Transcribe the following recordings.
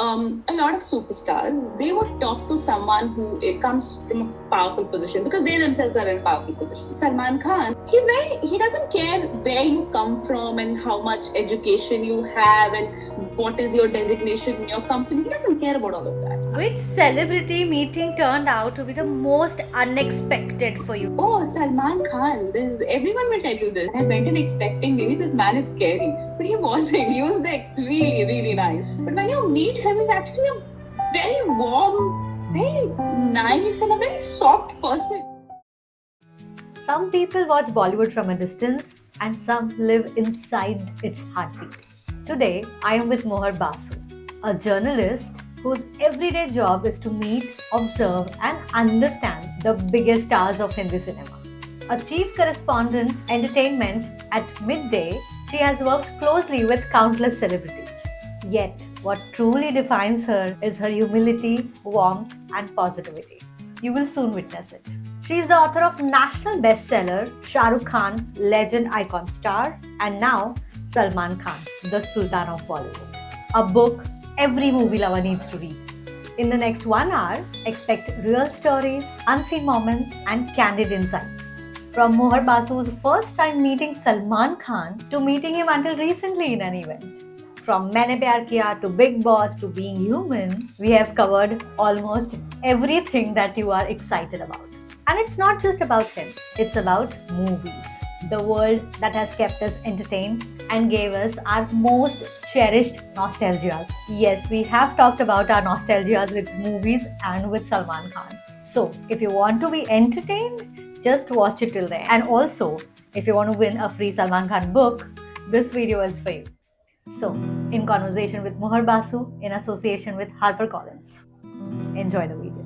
a lot of superstars, they would talk to someone who comes from a powerful position because they themselves are in a powerful position. Salman Khan, he doesn't care where you come from and how much education you have and what is your designation in your company. He doesn't care about all of that. Which celebrity meeting turned out to be the most unexpected for you? Oh, Salman Khan. Everyone will tell you this. I went in expecting maybe this man is scary, but he wasn't. He was like really, really nice. But when you meet him, he's actually a very warm, very nice, and a very soft person. Some people watch Bollywood from a distance and some live inside its heartbeat. Today, I am with Mohar Basu, a journalist whose everyday job is to meet, observe, and understand the biggest stars of Hindi cinema. A chief correspondent, entertainment at Midday, she has worked closely with countless celebrities. Yet, what truly defines her is her humility, warmth, and positivity. You will soon witness it. She is the author of national bestseller Shah Rukh Khan, Legend Icon Star, and now Salman Khan, the Sultan of Bollywood. A book every movie lover needs to read. In the next 1 hour, expect real stories, unseen moments, and candid insights. From Mohar Basu's first time meeting Salman Khan to meeting him until recently in an event. From Maine Pyar Kiya to Big Boss to being human, we have covered almost everything that you are excited about. And it's not just about him, it's about movies. The world that has kept us entertained and gave us our most cherished nostalgias. Yes, we have talked about our nostalgias with movies and with Salman Khan. So, if you want to be entertained, just watch it till the end. And also, if you want to win a free Salman Khan book, this video is for you. So, in conversation with Mohar Basu in association with HarperCollins. Enjoy the video.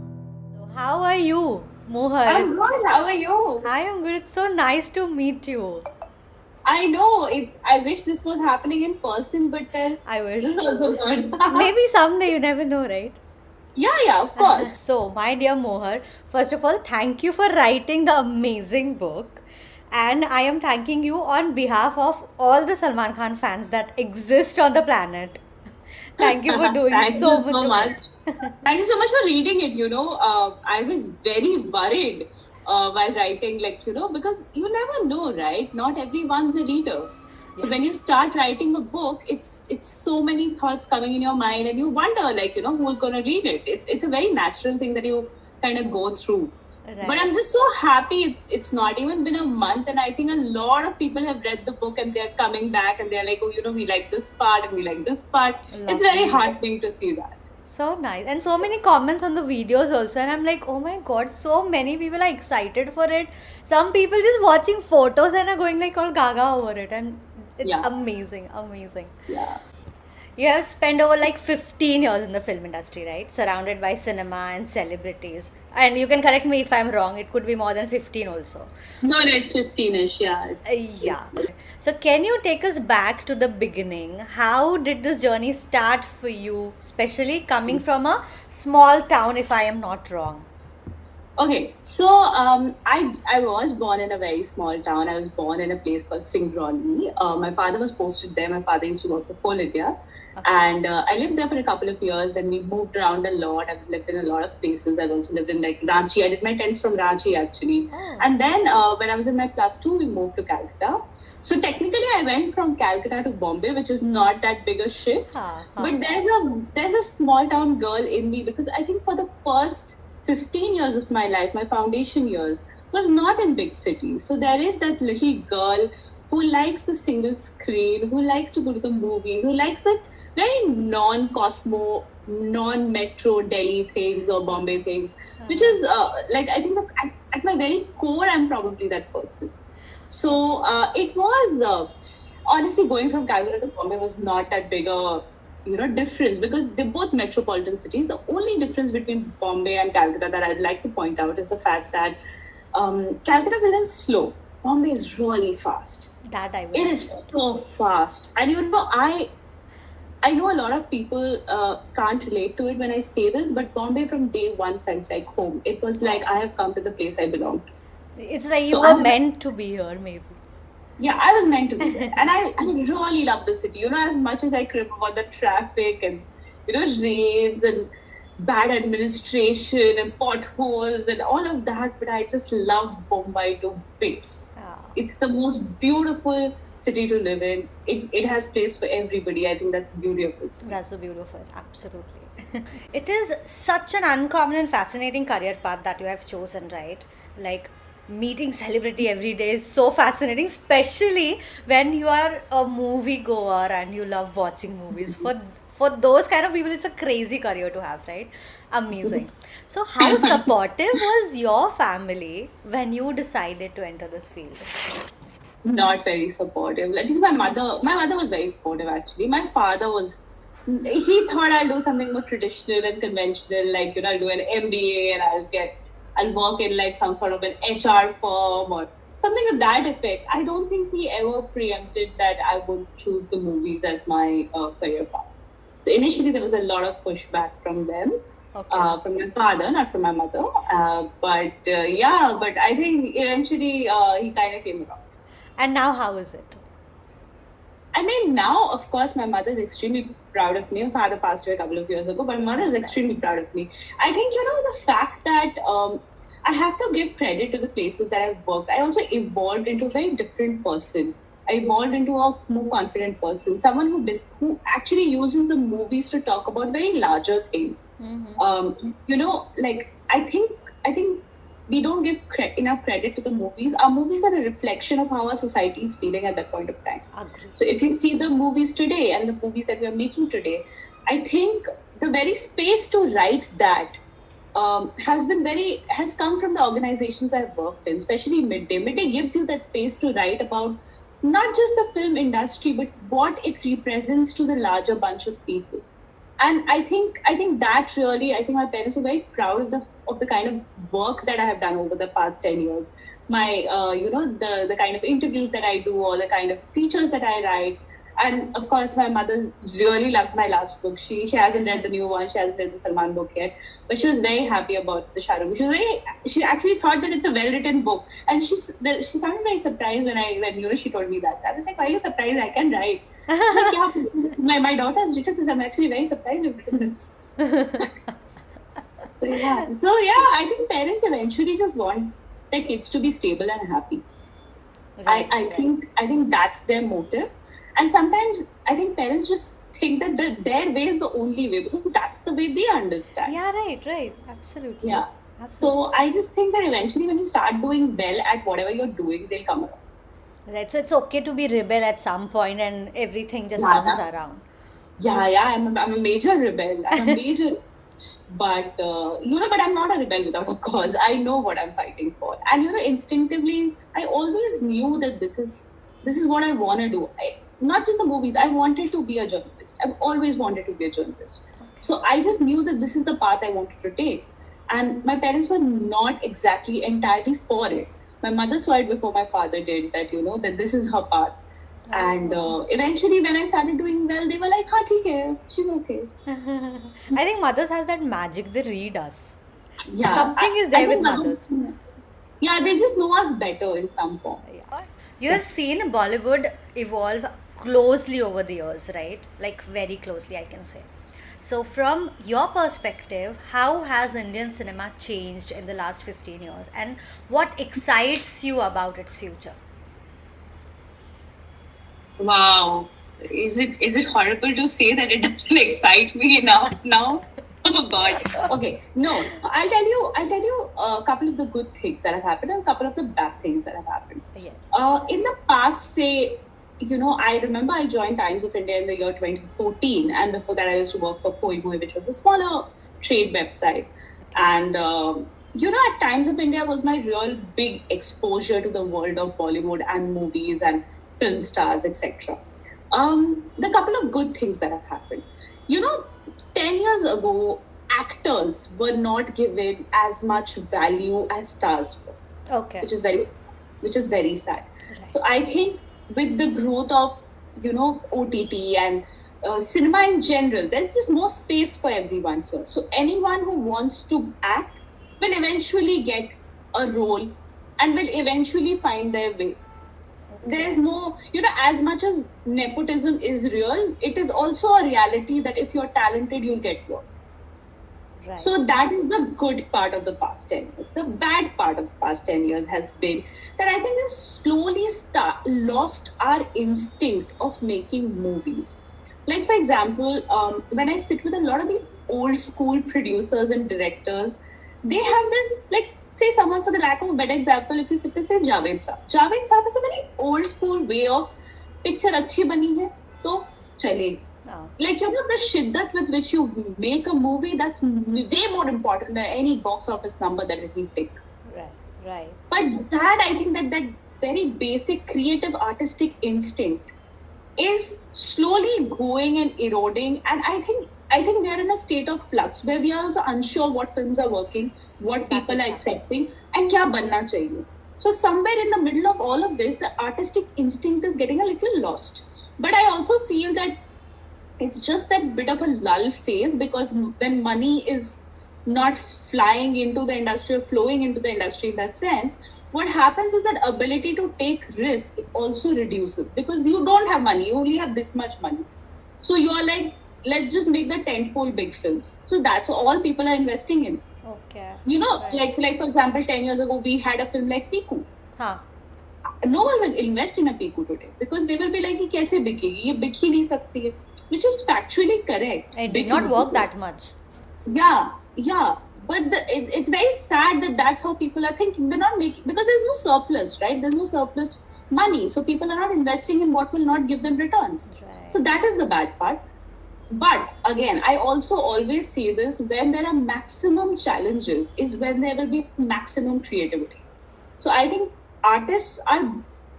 How are you, Mohar? I'm good. How are you? I am good. It's so nice to meet you. I know. I wish this was happening in person, but I wish. this is also good. Maybe someday, you never know, right? Yeah, of course. So, my dear Mohar, first of all, thank you for writing the amazing book. And I am thanking you on behalf of all the Salman Khan fans that exist on the planet. Thank you for doing Thank so you much. so much. Thank you so much for reading it. I was very worried while writing, because you never know, right? Not everyone's a reader. So when you start writing a book, it's so many thoughts coming in your mind, and you wonder, who's going to read it. It's a very natural thing that you kind of go through. Right. But I'm just so happy it's not even been a month, and I think a lot of people have read the book and they're coming back and they're like, oh, we like this part and we like this part. It's very heartening to see that. So nice. And so many comments on the videos also. And I'm like, oh my god, so many people are excited for it. Some people just watching photos and are going like all gaga over it. And it's amazing. Yeah. You have spent over like 15 years in the film industry, right? Surrounded by cinema and celebrities. And you can correct me if I'm wrong. It could be more than 15 also. No, it's 15-ish, yeah. So can you take us back to the beginning? How did this journey start for you, especially coming from a small town, if I am not wrong? Okay, so I was born in a very small town. I was born in a place called Singrauli. My father was posted there. My father used to work for Coal India. Okay. And I lived there for a couple of years. Then we moved around a lot. I've lived in a lot of places. I've also lived in like Ranchi. I did my 10th from Ranchi actually. Oh. And then when I was in my +2, we moved to Calcutta. So technically I went from Calcutta to Bombay, which is not that big a shift. But there's a small town girl in me, because I think for the first 15 years of my life, my foundation years, was not in big cities. So there is that little girl who likes the single screen, who likes to go to the movies, who likes that very non-Cosmo, non-metro Delhi things or Bombay things, which is I think at my very core, I'm probably that person. So it was, honestly, going from Calcutta to Bombay was not that big a difference, because they're both metropolitan cities. The only difference between Bombay and Calcutta that I'd like to point out is the fact that Calcutta is a little slow. Bombay is really fast. It is so fast. And I know a lot of people can't relate to it when I say this, but Bombay from day one felt like home. It was like I have come to the place I belong to. It's like you were meant to be here, maybe. Yeah, I was meant to be there. And I really love the city. As much as I crib about the traffic and rains and bad administration and potholes and all of that. But I just love Mumbai to bits. Ah, It's the most beautiful city to live in. It has place for everybody. I think that's the beauty of it. that's so beautiful. Absolutely. It is such an uncommon and fascinating career path that you have chosen, right? Like meeting celebrity every day is so fascinating, especially when you are a movie goer and you love watching movies. For those kind of people, it's a crazy career to have, right? Amazing. So, how supportive was your family when you decided to enter this field? Not very supportive. At least my mother was very supportive actually. My father was, he thought I'll do something more traditional and conventional, like, I'll do an MBA and I'll work in like some sort of an HR firm or something of that effect. I don't think he ever preempted that I would choose the movies as my career path. So initially there was a lot of pushback from them, Okay. from my father, not from my mother. But I think eventually he kind of came around. And now, how is it? I mean, now, of course, my mother is extremely proud of me. My father passed away a couple of years ago, but my mother is extremely proud of me. I think, the fact that I have to give credit to the places that I've worked. I also evolved into a very different person. I evolved into a more confident person, someone who actually uses the movies to talk about very larger things. Like I think we don't give enough credit to the movies. Our movies are a reflection of how our society is feeling at that point of time. Agree. So if you see the movies today and the movies that we are making today, I think the very space to write that has come from the organizations I've worked in, especially Midday. Midday gives you that space to write about not just the film industry, but what it represents to the larger bunch of people. And I think that really, I think my parents were very proud of the kind of work that I have done over the past 10 years. My the kind of interviews that I do, or the kind of features that I write. And of course, my mother really loved my last book. She hasn't read the new one. She hasn't read the Salman book yet, but she was very happy about the Shah Rukh book. She actually thought that it's a well written book, and she sounded very surprised when she told me that. I was like, why are you surprised? I can write. Like, yeah, my daughter has written this. I'm actually very surprised you've written this. So I think parents eventually just want their kids to be stable and happy. Right, I right. think that's their motive, and sometimes I think parents just think that their way is the only way because that's the way they understand. Yeah, right. Absolutely. Yeah. Absolutely. So I just think that eventually, when you start doing well at whatever you're doing, they'll come around. Right. So it's okay to be rebel at some point and everything just Yeah, comes around. yeah. I'm a major rebel. I'm a major, but I'm not a rebel without a cause. I know what I'm fighting for, and instinctively, I always knew that this is what I want to do. Not just the movies. I wanted to be a journalist. I've always wanted to be a journalist. So I just knew that this is the path I wanted to take. And my parents were not exactly entirely for it. My mother saw it before my father did, that this is her path. And eventually, when I started doing well, they were like, "Ha, theek hai, she's okay." I think mothers has that magic. They read us. Yeah, Something is I there think with mothers. yeah, they just know us better in some form. Yeah. You have seen Bollywood evolve closely over the years, right? Like very closely, I can say. So, from your perspective, how has Indian cinema changed in the last 15 years and what excites you about its future? Wow. Is it horrible to say that it doesn't excite me enough now? Oh God. Okay. No, I'll tell you a couple of the good things that have happened and a couple of the bad things that have happened. Yes. In the past, say, I remember I joined Times of India in the year 2014, and before that I used to work for Koimoi, which was a smaller trade website. And at Times of India was my real big exposure to the world of Bollywood and movies and film stars, etc. The couple of good things that have happened. 10 years ago, actors were not given as much value as stars were, Okay. which is very sad. Right. So I think with the growth of OTT and cinema in general, there's just more space for everyone here. So anyone who wants to act will eventually get a role and will eventually find their way. There's no, as much as nepotism is real, it is also a reality that if you're talented, you'll get work. Right. So that is the good part of the past 10 years. The bad part of the past 10 years has been that I think we've slowly lost our instinct of making movies. Like, for example, when I sit with a lot of these old school producers and directors, they have this, like, say someone, for the lack of a better example, if you sit with, say, Javed Saab. Javed Saab is a very old school way of picture अच्छी बनी है, तो चलेगी. Like, the shiddat with which you make a movie, that's way more important than any box office number that it will take. Right. But that, I think that very basic creative artistic instinct is slowly going and eroding. And I think we are in a state of flux where we are also unsure what films are working, what people are accepting, and kya banna chahiye. So somewhere in the middle of all of this, the artistic instinct is getting a little lost. But I also feel that it's just that bit of a lull phase, because when money is not flying into the industry or flowing into the industry in that sense, what happens is that ability to take risk also reduces, because you don't have money, you only have this much money. So you're like, let's just make the tentpole big films. So that's all people are investing in. Okay. Like for example, 10 years ago, we had a film like Piku. Huh. No one will invest in a Piku today, because they will be like, kaise bikegi? Ye bik hi nahi sakti hai. Which is factually correct. It did not work that much. Yeah. But it's very sad that that's how people are thinking. They're not making, because there's no surplus, right? There's no surplus money. So people are not investing in what will not give them returns. Right. So that is the bad part. But again, I also always say this, when there are maximum challenges is when there will be maximum creativity. So I think artists are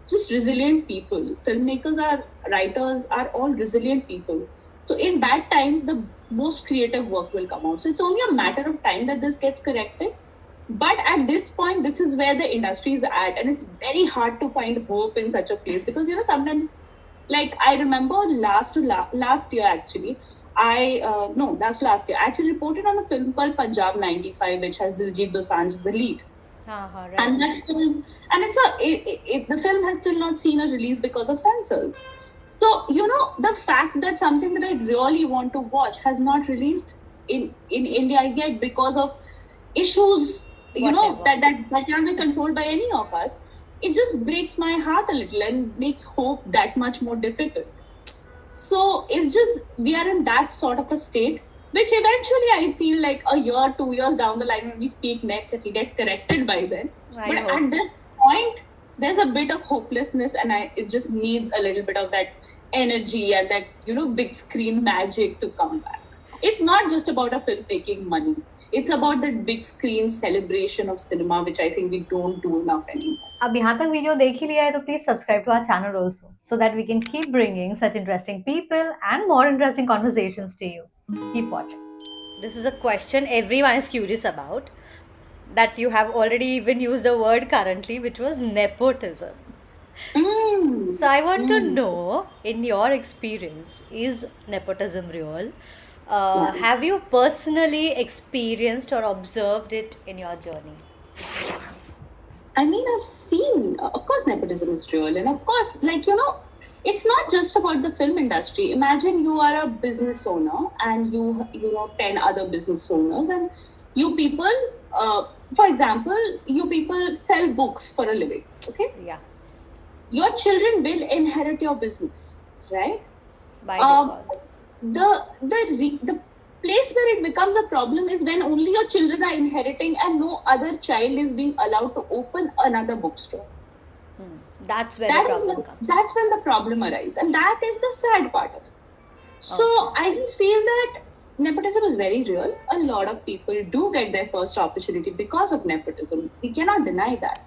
just resilient people. Filmmakers writers are all resilient people. So in bad times, the most creative work will come out. So it's only a matter of time that this gets corrected. But at this point, this is where the industry is at. And it's very hard to find hope in such a place. Because, sometimes, like, I remember last year, actually, last year, I actually reported on a film called Punjab 95, which has Diljit Dosanjh as the lead. Right. And that film, and the film has still not seen a release because of censors. So, the fact that something that I really want to watch has not released in India yet because of issues, that can't be controlled by any of us, it just breaks my heart a little and makes hope that much more difficult. So it's just, we are in that sort of a state, which eventually I feel like a year, 2 years down the line when we speak next, it will get corrected by then. But at this point, there's a bit of hopelessness, and it just needs a little bit of that energy and that, big screen magic to come back. It's not just about a film making money. It's about that big screen celebration of cinema, which I think we don't do enough anymore. अब यहाँ तक video देख ही लिया है तो please subscribe to our channel also, so that we can keep bringing such interesting people and more interesting conversations to you. Keep watching. This is a question everyone is curious about, that you have already even used the word currently, which was nepotism. So I want to know, in your experience, is nepotism real? Have you personally experienced or observed it in your journey? I mean, I've seen, of course, nepotism is real. And of course, it's not just about the film industry. Imagine you are a business owner and you 10 other business owners, and you people, for example, you people sell books for a living, okay? Yeah. Your children will inherit your business, right? By default. The place where it becomes a problem is when only your children are inheriting and no other child is being allowed to open another bookstore. That's where the problem comes. That's when the problem arises, and that is the sad part of it. So I just feel that nepotism is very real. A lot of people do get their first opportunity because of nepotism. We cannot deny that.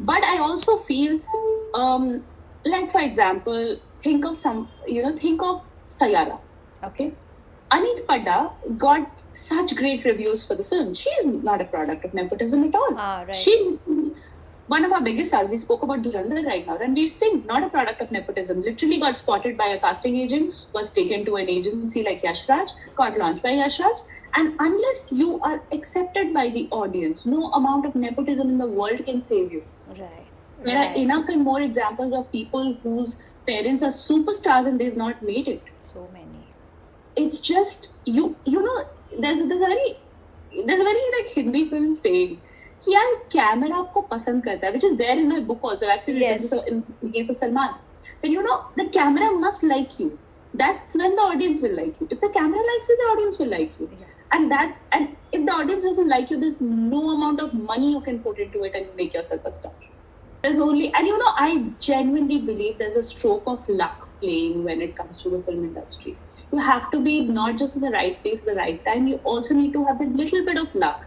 But I also feel, like, for example, think of Sayara. Okay. Aneet Padda got such great reviews for the film. She's not a product of nepotism at all. Right. She, one of our biggest stars, we spoke about Dhurandhar right now, and we've seen, not a product of nepotism. Literally got spotted by a casting agent, was taken to an agency like Yash Raj, got launched by Yash Raj. And unless you are accepted by the audience, no amount of nepotism in the world can save you. Right. There are enough and more examples of people whose parents are superstars and they've not made it. So many. It's just you know there's a very like Hindi film saying कि यार camera आपको पसंद करता है, which is there in my book also actually. Yes. In the case of Salman, that you know the camera must like you. That's when the audience will like you. If the camera likes you, the audience will like you. Yeah. And if the audience doesn't like you, there's no amount of money you can put into it and make yourself a star. There's only, and you know, I genuinely believe there's a stroke of luck playing when it comes to the film industry. You have to be not just in the right place at the right time. You also need to have a little bit of luck.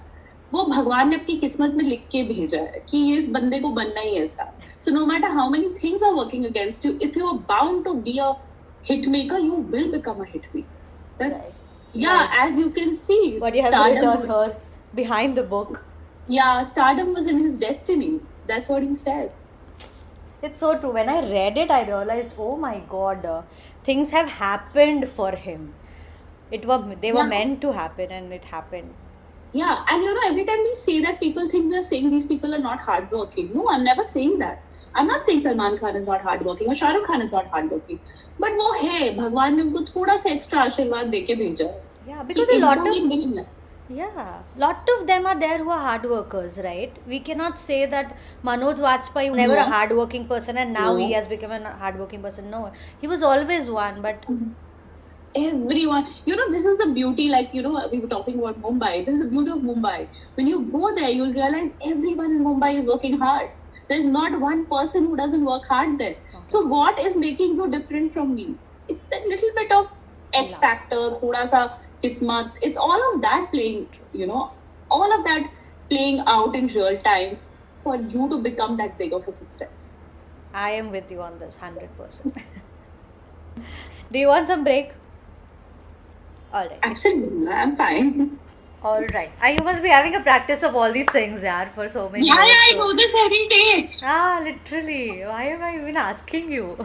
वो भगवान ने अपनी किस्मत में लिख के भेजा है कि ये इस बंदे को बनना ही है इसका. So no matter how many things are working against you, if you are bound to be a hit maker, you will become a hit maker. Yeah, as you can see. What you have written on her behind the book. Yeah, stardom was in his destiny. That's what he says. It's so true. When I read it, I realized, oh my God, things have happened for him. They were meant to happen, and it happened. Yeah, and you know, every time we say that, people think we are saying these people are not hardworking. No, I'm never saying that. I'm not saying Salman Khan is not hardworking or Shah Rukh Khan is not hardworking. But वो है, भगवान ने उनको थोड़ा सा extra आशीर्वाद देके भेजा है. Yeah, because a lot of them are there who are hard workers, right? We cannot say that Manoj Vajpayee was never a hard working person and now he has become a hard working person. No, he was always one, but everyone, you know, this is the beauty, like, you know, we were talking about Mumbai. This is the beauty of Mumbai. When you go there, you'll realize everyone in Mumbai is working hard. There's not one person who doesn't work hard there. So what is making you different from me? It's that little bit of X factor, thoda sa kismat. It's all of that playing, you know, all of that playing out in real time for you to become that big of a success. I am with you on this 100%. Do you want some break? All right. Absolutely, I'm fine. All right. You must be having a practice of all these things, yaar, for so many years. Yeah, I do this every day. Literally. Why am I even asking you?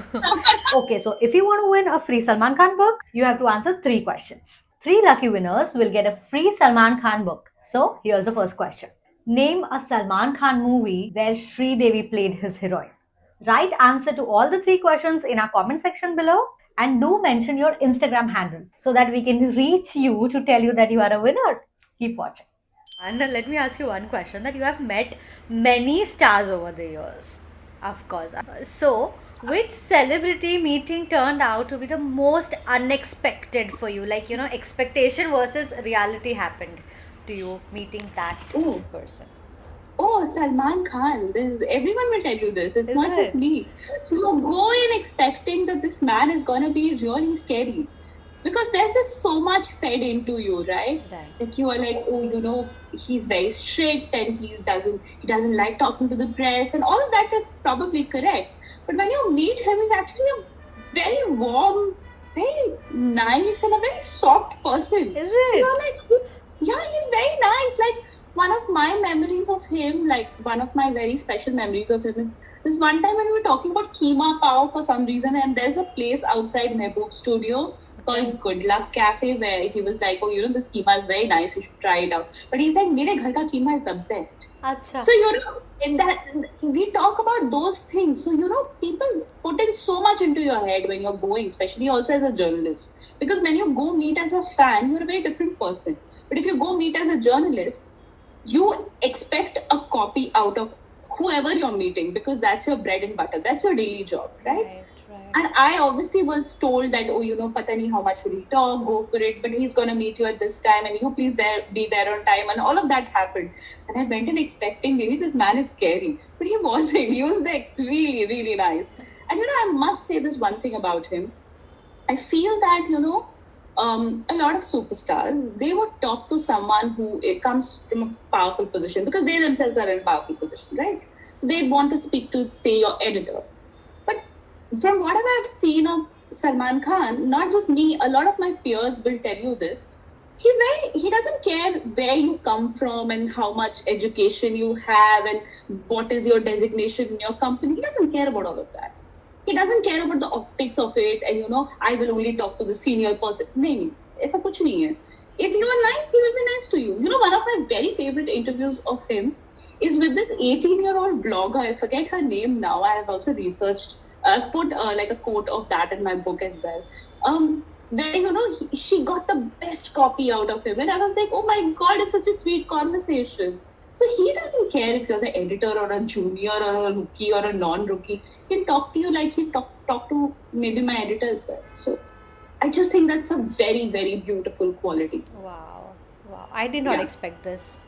Okay, so if you want to win a free Salman Khan book, you have to answer 3 questions. 3 lucky winners will get a free Salman Khan book. So, here's the first question. Name a Salman Khan movie where Sridevi played his heroine. Write answer to all the 3 questions in our comment section below. And do mention your Instagram handle so that we can reach you to tell you that you are a winner. Keep watching. And let me ask you one question, that you have met many stars over the years, of course. So, which celebrity meeting turned out to be the most unexpected for you? Like, you know, expectation versus reality happened to you meeting that person. Oh, Salman Khan. Everyone will tell you this. It's not just me. So go in expecting that this man is going to be really scary. Because there's this so much fed into you, right? That you are like, oh, you know, he's very strict and he doesn't like talking to the press, and all of that is probably correct. But when you meet him, he's actually a very warm, very nice, and a very soft person. Is it? So you're like, yeah, he's very nice. Like, one of my memories of him, like one of my very special memories of him is this one time when we were talking about Keema Pao for some reason, and there's a place outside Mehboob Studio called Good Luck Cafe where he was like, oh, you know, this keema is very nice, you should try it out. But he's like, mere ghar ka keema is the best. Achha. So, you know, in that, we talk about those things. So, you know, people put in so much into your head when you're going, especially also as a journalist. Because when you go meet as a fan, you're a very different person. But if you go meet as a journalist, you expect a copy out of whoever you're meeting because that's your bread and butter. That's your daily job, right? And I obviously was told that, oh, you know, pata nahi how much will he talk, go for it, but he's going to meet you at this time and you please be there on time, and all of that happened. And I went in expecting maybe this man is scary, but he wasn't. He was like really, really nice. And, you know, I must say this one thing about him. I feel that, you know, a lot of superstars, they would talk to someone who comes from a powerful position because they themselves are in a powerful position, right? So they want to speak to, say, your editor. But from whatever I've seen of Salman Khan, not just me, a lot of my peers will tell you this. He doesn't care where you come from and how much education you have and what is your designation in your company. He doesn't care about all of that. He doesn't care about the optics of it and, you know, I will only talk to the senior person. No, aisa kuch nahi hai. If you are nice, he will be nice to you. You know, one of my very favorite interviews of him is with this 18-year-old blogger. I forget her name now. I have also researched, put like a quote of that in my book as well. Where, she got the best copy out of him. And I was like, oh my God, it's such a sweet conversation. So he doesn't care if you're the editor or a junior or a rookie or a non-rookie. He'll talk to you like he'll talk to maybe my editor as well. So I just think that's a very, very beautiful quality. Wow. Wow. I did not expect this.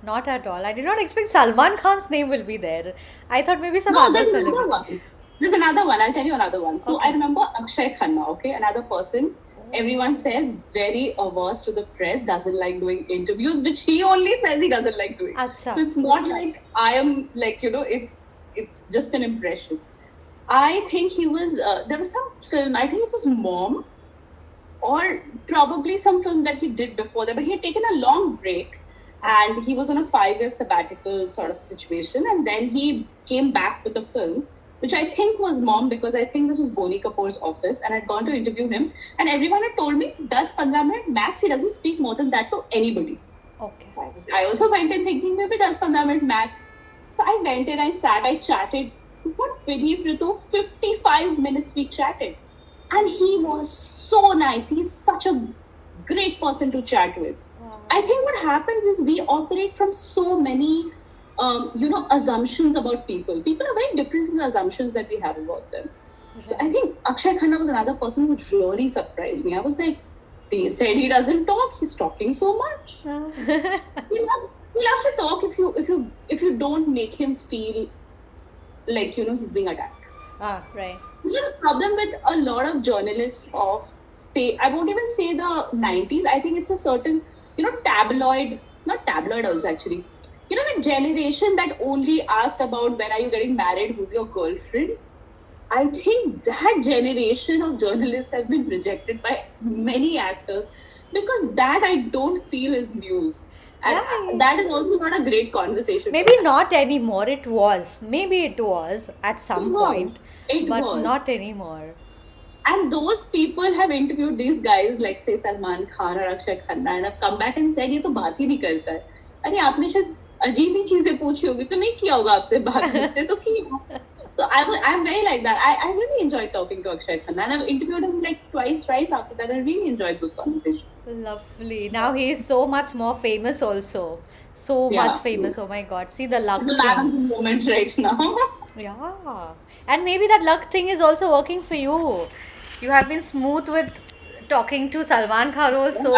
Not at all. I did not expect Salman Khan's name will be there. I thought maybe some No, other there's another celebrity. one. There's another one. I'll tell you another one. So Okay. I remember Akshay Khanna, okay, another person. Everyone says very averse to the press, doesn't like doing interviews, which he only says he doesn't like doing. Acha. So it's not like I am like, it's just an impression. I think he was, there was some film, I think it was Mom, or probably some film that he did before that, but he had taken a long break and he was on a 5-year sabbatical sort of situation, and then he came back with a film which I think was Mom, because I think this was Boney Kapoor's office, and I'd gone to interview him, and everyone had told me 10-15 minutes max, he doesn't speak more than that to anybody. Okay. So I also went in thinking maybe 10-15 minutes max. So I went in, I sat, I chatted. You won't believe, Ritu, 55 minutes we chatted. And he was so nice. He's such a great person to chat with. Wow. I think what happens is we operate from so many, assumptions about people. People are very different from the assumptions that we have about them. So I think Akshay Khanna was another person who really surprised me. I was like, they said he doesn't talk. He's talking so much. He loves to talk if you don't make him feel like he's being attacked. Right. The problem with a lot of journalists of, say, I won't even say the 90s. I think it's a certain tabloid, not tabloid also actually. The generation that only asked about when are you getting married, who's your girlfriend. I think that generation of journalists have been rejected by many actors because that I don't feel is news. And Right. that is also not a great conversation. Maybe not anymore. It was. Maybe it was at some was. point, It but was. not anymore. And those people have interviewed these guys like say Salman Khan or Akshay Khanna and have come back and said ये तो बात ही नहीं करता है. अरे आपने शायद अजीब ही चीजें पूछी होगी तो नहीं किया होगा आपसे बात मुझसे तो किया. So I'm very like that. I really enjoyed talking to Akshay Khanna, and I've interviewed him like thrice after that. I really enjoyed those conversations. Lovely. Now he is so much more famous also. So Yeah. much famous. Oh my God. See the luck The man of thing. the moment right now. Yeah. And maybe that luck thing is also working for you. You have been smooth with talking to Salman Khan also.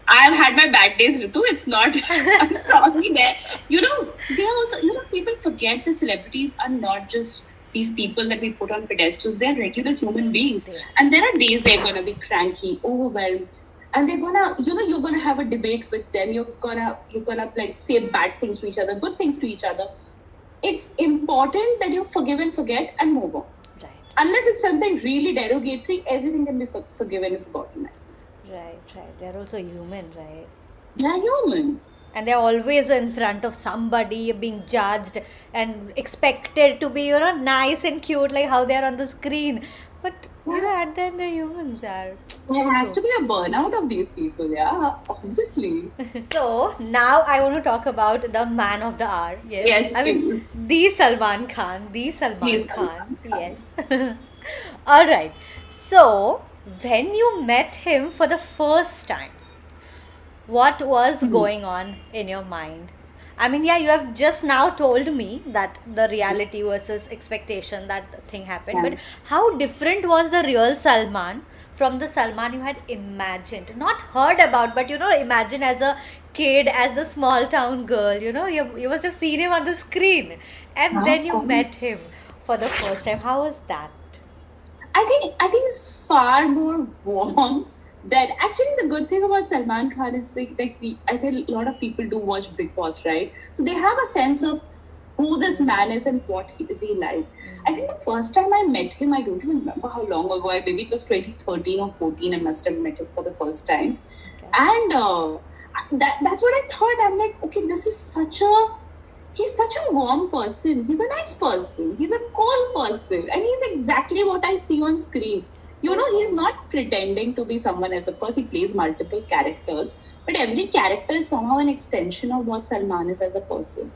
I've had my bad days, Ritu. It's not. I'm sorry there. They are also. People forget that celebrities are not just these people that we put on pedestals. They're regular human beings, and there are days they're gonna be cranky, overwhelmed, and they're gonna. You're gonna have a debate with them. You're gonna like say bad things to each other, good things to each other. It's important that you forgive and forget and move on. Right. Unless it's something really derogatory, everything can be forgiven and forgotten. Right. They're also human, right? They're human. And they're always in front of somebody being judged and expected to be, nice and cute like how they're on the screen. But, at the end, they're humans are. There has to be a burnout of these people, yeah, obviously. So, now I want to talk about the man of the hour. Yes, I mean, please. the Salman Khan. The Khan. Salman Yes. All right. So, when you met him for the first time, what was going on in your mind? I mean, yeah, you have just now told me that the reality versus expectation, that thing happened. Yeah. But how different was the real Salman from the Salman you had imagined? Not heard about, but imagine as a kid, as the small town girl, you must have seen him on the screen. And then you met him for the first time. How was that? I think it's far more warm. That actually the good thing about Salman Khan is I think a lot of people do watch Big Boss, right? So they have a sense of who this man is and what is he like. I think the first time I met him, I don't even remember how long ago. Maybe it was 2013 or 14. I must have met him for the first time, Okay. and that's what I thought. I'm like, okay, he's such a warm person. He's a nice person. He's a cool person, and he's exactly what I see on screen. He's not pretending to be someone else. Of course, he plays multiple characters, but every character is somehow an extension of what Salman is as a person.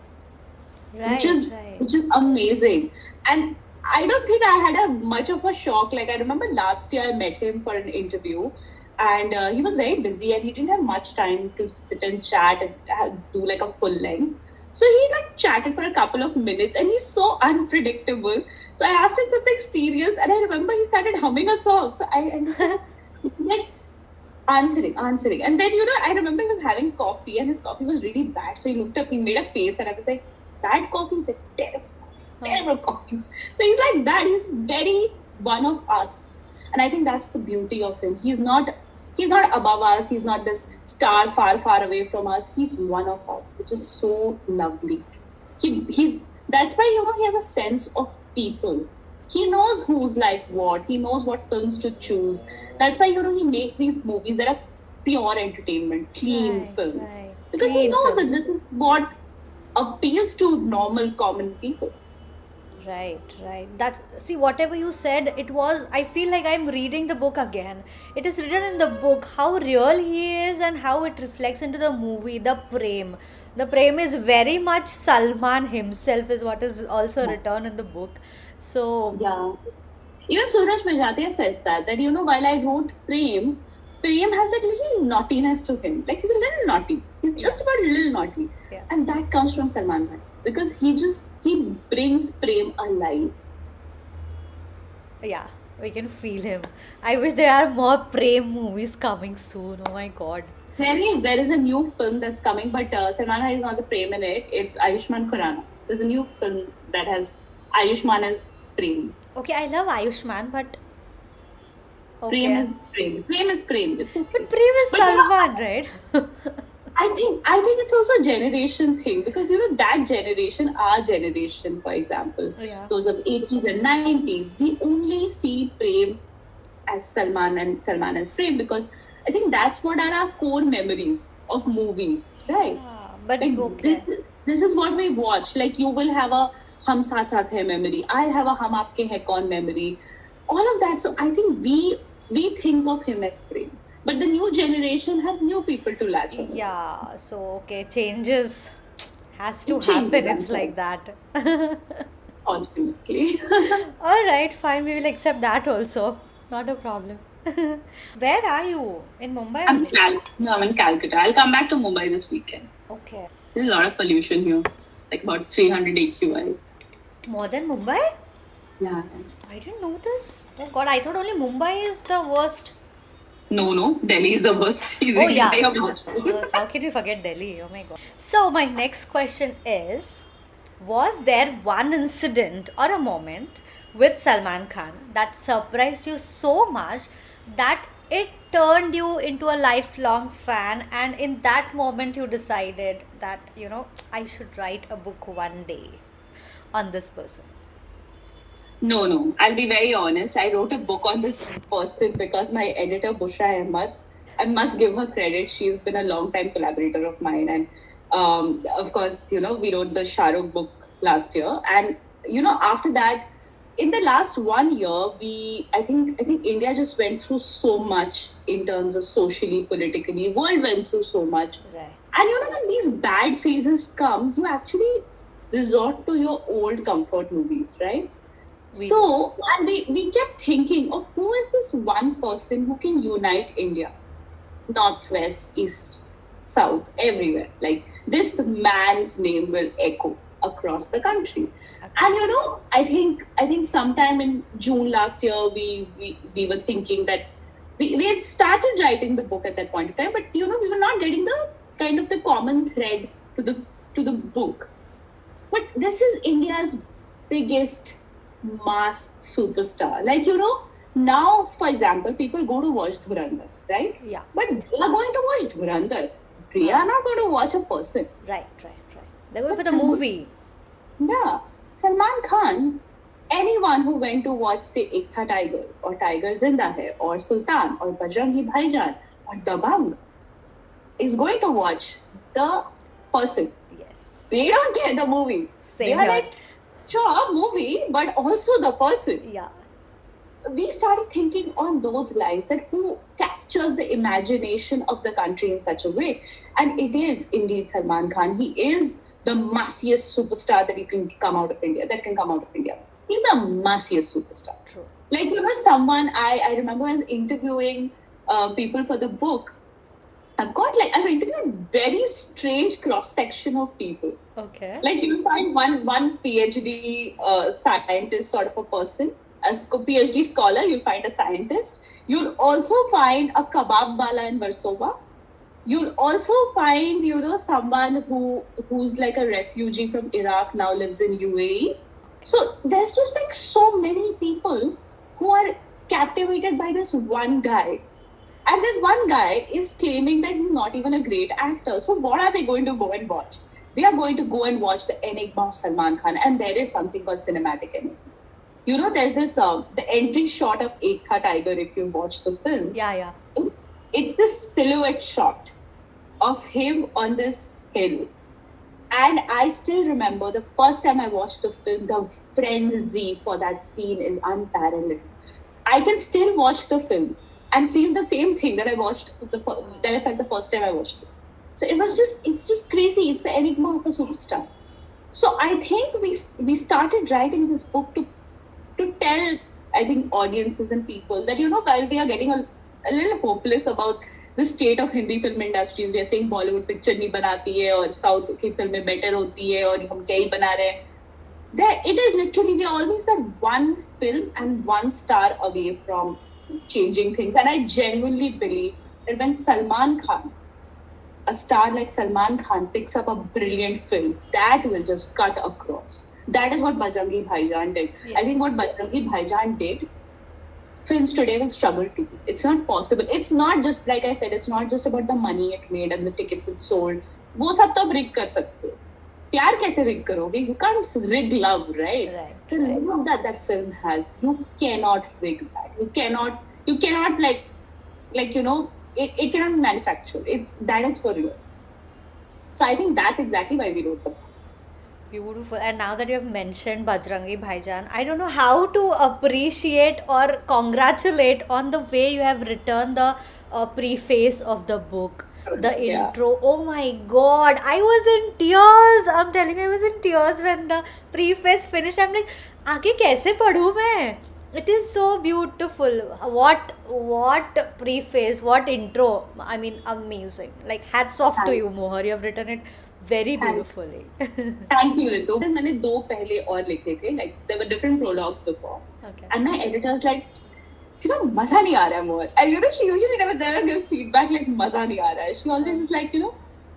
which Right, is right. which is amazing. And I don't think I had a much of a shock. Like I remember last year I met him for an interview, and he was very busy and he didn't have much time to sit and chat and do like a full length. So he like chatted for a couple of minutes, and he's so unpredictable. So I asked him something serious, and I remember he started humming a song. So I was like answering. And then, I remember he was having coffee and his coffee was really bad. So he looked up, he made a face, and I was like, bad coffee? He said, terrible coffee. So he's like that. He's very one of us. And I think that's the beauty of him. He's not above us. He's not this star far, far away from us. He's one of us, which is so lovely. He's That's why he has a sense of people. He knows who's like what. He knows what films to choose. That's why he makes these movies that are pure entertainment, clean Right, films, right. because he Clean knows that films. this is what appeals to normal, common people. Right, right. That's see, whatever you said, it was. I feel like I'm reading the book again. It is written in the book how real he is and how it reflects into the movie. The Prem. The Prem is very much Salman himself, is what is also written in the book. So, Yeah. Even Suraj Majatiya says that while I wrote Prem has that little naughtiness to him. Like he's a little naughty. He's yeah, just about a little naughty. yeah. And that comes from Salman Khan. Because he brings Prem alive. Yeah, we can feel him. I wish there are more Prem movies coming soon. Oh my god. There is a new film that's coming, but Salman Khan is not the Prem in it. It's Ayushmann Khurrana. There's a new film that has Ayushmann as Prem. Okay, I love Ayushman, but Prem okay. is Prem. Prem is Prem. It's okay. But Prem is But Salman, right? I think it's also a generation thing, because that generation, our generation, for example, Yeah. those of 80s and 90s, we only see Prem as Salman and Salman as Prem, because I think that's what are our core memories of movies, right? Ah, but Like okay. this is what we watch. Like you will have a Hum Saath Saath Hai memory. I'll have a Hum Aapke Hai Kaun memory. All of that. So I think we think of him as Prem, but the new generation has new people to latch on. Yeah, so okay, changes has to It changes, happen. I'm It's sorry. like that. Ultimately. All right, fine. We will accept that also. Not a problem. Where are you? In Mumbai only? I'm in Calcutta. I'll come back to Mumbai this weekend. Okay. There's a lot of pollution here, like about 300 AQI. More than Mumbai? Yeah. I didn't know this. Oh God, I thought only Mumbai is the worst. No, Delhi is the worst. Oh yeah. Easily. How can we forget Delhi? Oh my God. So my next question is, was there one incident or a moment with Salman Khan that surprised you so much that it turned you into a lifelong fan, and in that moment you decided that, I should write a book one day on this person? No. I'll be very honest. I wrote a book on this person because my editor, Bushra Ahmad, I must give her credit. She's been a long time collaborator of mine. And of course, we wrote the Shah Rukh book last year. And, after that, in the last 1 year, I think India just went through so much in terms of socially, politically. World went through so much. Right. And when these bad phases come, you actually resort to your old comfort movies, right? We So, and we kept thinking of who is this one person who can unite India, North, West, East, South, everywhere. Like this man's name will echo across the country. And I think sometime in June last year we were thinking that we had started writing the book at that point of time, but we were not getting the kind of the common thread to the book. But this is India's biggest mass superstar. Like, now, for example, people go to watch Dhurandhar, right? Yeah. But they are going to watch Dhurandhar. They are not going to watch a person. Right. They're going for But the movie. Yeah. Salman Khan, anyone who went to watch, say, Ek Tha Tiger, or Tiger Zinda Hai, or Sultan, or Bajrangi Bhaijaan, or Dabang, is going to watch the person. Yes. They don't get the movie. Same They are here. like, sure, movie, but also the person. Yeah. We started thinking on those lines, that who captures the imagination of the country in such a way. And it is indeed Salman Khan. He is the massiest superstar that can come out of India. He's the massiest superstar. True. Like, someone, I remember when interviewing people for the book, I've interviewed very strange cross-section of people. Okay. Like, you'll find one PhD scientist sort of a person, a PhD scholar, you'll find a scientist. You'll also find a kebab wala in Warsaw. You'll also find, someone who's like a refugee from Iraq, now lives in UAE. So there's just like so many people who are captivated by this one guy. And this one guy is claiming that he's not even a great actor. So what are they going to go and watch? They are going to go and watch The Enigma of Salman Khan. And there is something called cinematic enigma. There's this, the entry shot of Ek Tha Tiger, if you watch the film. Yeah. It's this silhouette shot of him on this hill. And I still remember the first time I watched the film, the frenzy for that scene is unparalleled. I can still watch the film and feel the same thing that I felt the first time I watched it. So it's just crazy. It's the enigma of a superstar. So I think we started writing this book to tell, I think, audiences and people that, while we are getting a little hopeless about the state of Hindi film industries, we are saying Bollywood picture nahi banati hai aur South ki filmein better hoti hai aur hum kya hi bana rahe hain. It is literally, we are always that one film and one star away from changing things. And I genuinely believe that when a star like Salman Khan picks up a brilliant film, that will just cut across. That is what Bajrangi Bhaijaan did. Yes. I think what Bajrangi Bhaijaan did, films today will struggle to. It's not possible. It's not just, like I said, it's not just about the money it made and the tickets it sold. वो सब तो rig कर सकते हो. प्यार कैसे rig करोगे? You can't rig love, right? The love that film has, you cannot rig that. You cannot it cannot manufacture. That is for real. So I think that's exactly why we wrote the book. Beautiful. And now that you have mentioned Bajrangi Bhaijaan, I don't know how to appreciate or congratulate on the way you have written the preface of the book, the intro. Oh my God, I was in tears. I'm telling you, I was in tears when the preface finished. I'm like, आगे कैसे पढ़ूँ मैं? It is so beautiful. What preface, what intro. I mean, amazing. Like, hats off to you, Mohar. You have written it very beautifully. Thank you, Ritu. मैंने 2 पहले और लिखे थे. Like, there were different prologues before. Okay. And my editor's like, मजा नहीं आ रहा है Mohar. And she usually never gives feedback like मजा नहीं आ रहा है. She always is like,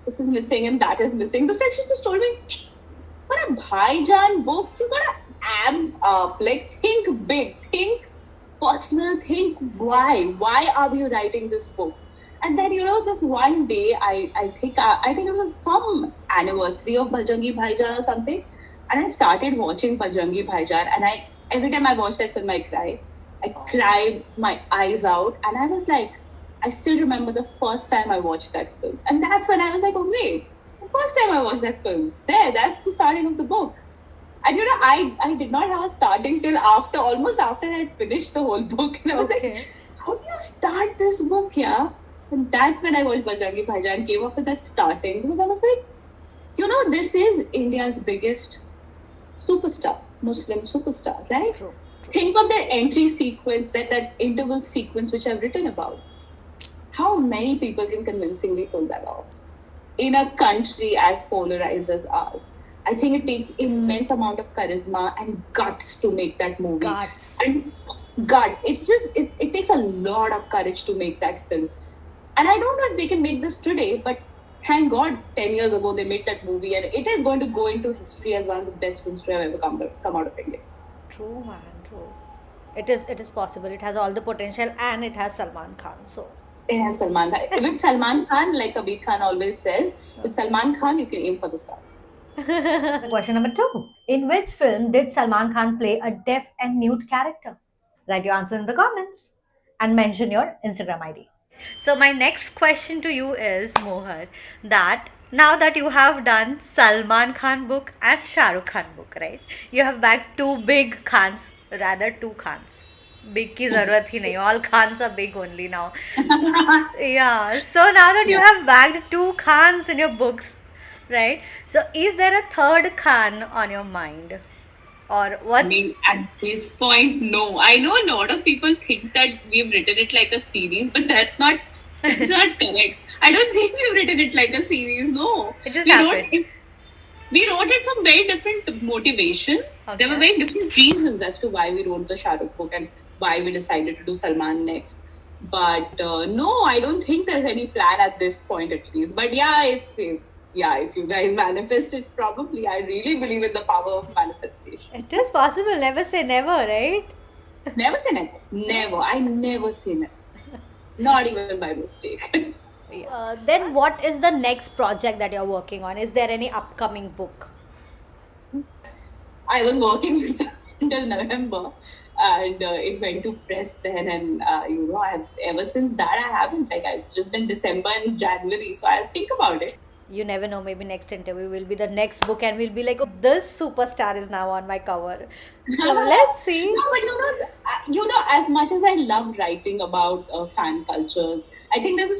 this is missing and that is missing. This time she just told me, for a Bhaijaan book, you gotta amp up, like think big, think personal, think why are we writing this book? And then this one day I think it was some anniversary of Bajrangi Bhaijaan or something, and I started watching Bajrangi Bhaijaan, and every time I watch that film I cried my eyes out, and I was like, I still remember the first time I watched that film, and that's when I was like, oh wait, the first time I watched that film, that's the starting of the book. And I did not have a starting till almost after I had finished the whole book. And I was like, how do you start this book, yeah? And that's when I watched Bajrangi Bhaijaan, came up with that starting. Because I was like, this is India's biggest superstar, Muslim superstar, right? True. Think of that entry sequence, that interval sequence which I've written about. How many people can convincingly pull that off in a country as polarized as ours? I think it takes immense amount of charisma and guts to make that movie. Guts. And it takes a lot of courage to make that film. And I don't know if they can make this today, but thank God 10 years ago they made that movie, and it is going to go into history as one of the best films to have ever come out of India. True, man, true. It is possible. It has all the potential, and it has Salman Khan. So it has Salman Khan. With Salman Khan, like Kabir Khan always says, with Salman Khan you can aim for the stars. Question number 2. In which film did Salman Khan play a deaf and mute character? Write your answer in the comments and mention your Instagram ID. So my next question to you is, Mohar, that now that you have done Salman Khan book and Shah Rukh Khan book, right? You have bagged 2 big Khans, rather 2 Khans. Big ki zarurat hi nahi. All Khans are big only now. Yeah. So now that you have bagged 2 Khans in your books, Right? So, is there a third Khan on your mind? Or I what's. mean, at this point, no. I know a lot of people think that we've written it like a series, but that's not correct. I don't think we've written it like a series. No, It just we wrote happened? it. We wrote it from very different motivations. There were Okay. very different reasons as to why we wrote the Shah Rukh book and why we decided to do Salman next. But no, I don't think there's any plan at this point, at least. But yeah, if you guys manifest it, probably. I really believe in the power of manifestation. It is possible. Never say never, right? Never say never. Never. I never say never. Not even by mistake. Then, what is the next project that you're working on? Is there any upcoming book? I was working with until November, and it went to press then, and I have ever since that I haven't. Like it's just been December and January, so I'll think about it. You never know, maybe next interview will be the next book, and we'll be like, oh, this superstar is now on my cover. So, let's see. No, but as much as I love writing about fan cultures, I think there's a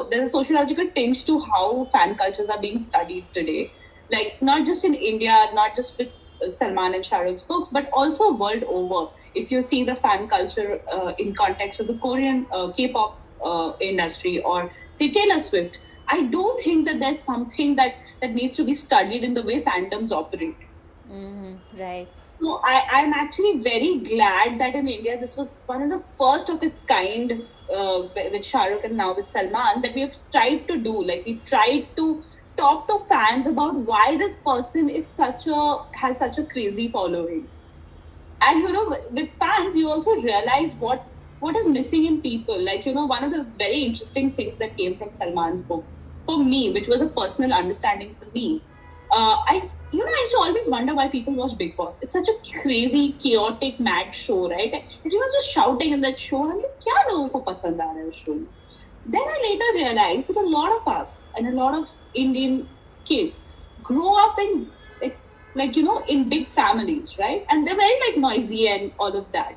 there's a sociological tinge to how fan cultures are being studied today. Like, not just in India, not just with Salman and Shah Rukh's books, but also world over. If you see the fan culture in context of the Korean K-pop industry or say Taylor Swift, I don't think that there's something that needs to be studied in the way fandoms operate. Right. So I'm actually very glad that in India this was one of the first of its kind with Shah Rukh and now with Salman that we have tried to do. Like we tried to talk to fans about why this person has such a crazy following. And with fans, you also realize what is missing in people. Like one of the very interesting things that came from Salman's book for me, which was a personal understanding for me. I used to always wonder why people watch Big Boss. It's such a crazy, chaotic, mad show, right? Everyone's just shouting in that show. I'm like, क्या लोगों को पसंद आ रहा है उस show में? Then I later realized that a lot of us and a lot of Indian kids grow up in in big families, right? And they're very noisy and all of that.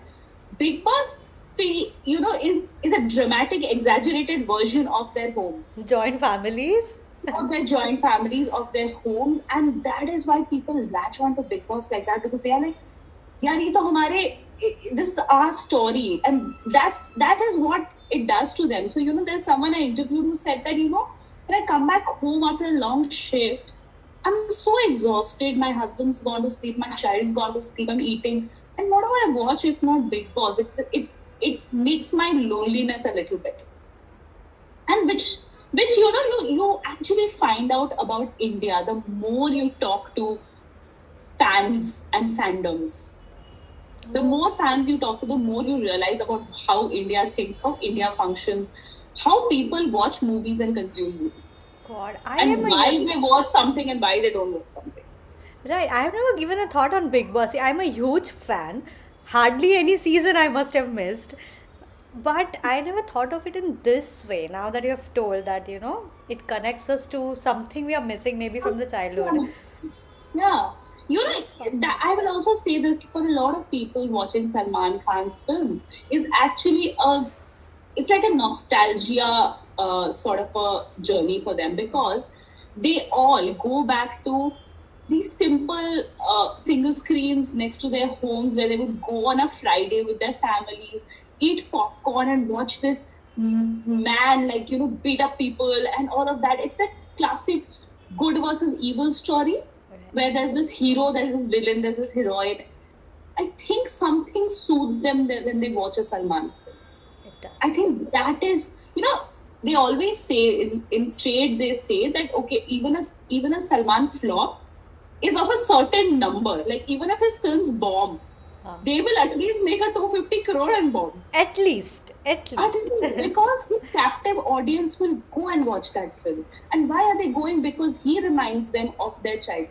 Big Boss, is a dramatic, exaggerated version of their homes. Joint families? Of their joint families, of their homes, and that is why people latch on to Big Boss like that because they are like, yaar, ye to hamare, this is our story, and that is what it does to them. So there's someone I interviewed who said that when I come back home after a long shift, I'm so exhausted. My husband's gone to sleep, my child's gone to sleep, I'm eating, and what do I watch if not Big Boss? It makes my loneliness a little bit, and which you actually find out about India the more you talk to fans and fandoms. The more fans you talk to, the more you realize about how India thinks, how India functions, how people watch movies and consume movies. God, And why they watch something and why they don't watch something. Right, I have never given a thought on Big Boss. See, I'm a huge fan. Hardly any season I must have missed. But I never thought of it in this way. Now that you have told that, it connects us to something we are missing maybe from the childhood. Yeah. I will also say this for a lot of people watching Salman Khan's films is actually it's like a nostalgia sort of a journey for them because they all go back to these simple single screens next to their homes where they would go on a Friday with their families, eat popcorn and watch this man beat up people and all of that. It's that classic good versus evil story where there's this hero, there's this villain, there's this heroine. I think something soothes them when they watch a Salman film. It does. I think that is, they always say in trade, they say that, okay, even a Salman flop is of a certain number. Like, even if his films bomb, they will at least make a 250 crore and bomb. At least. Because his captive audience will go and watch that film. And why are they going? Because he reminds them of their childhood.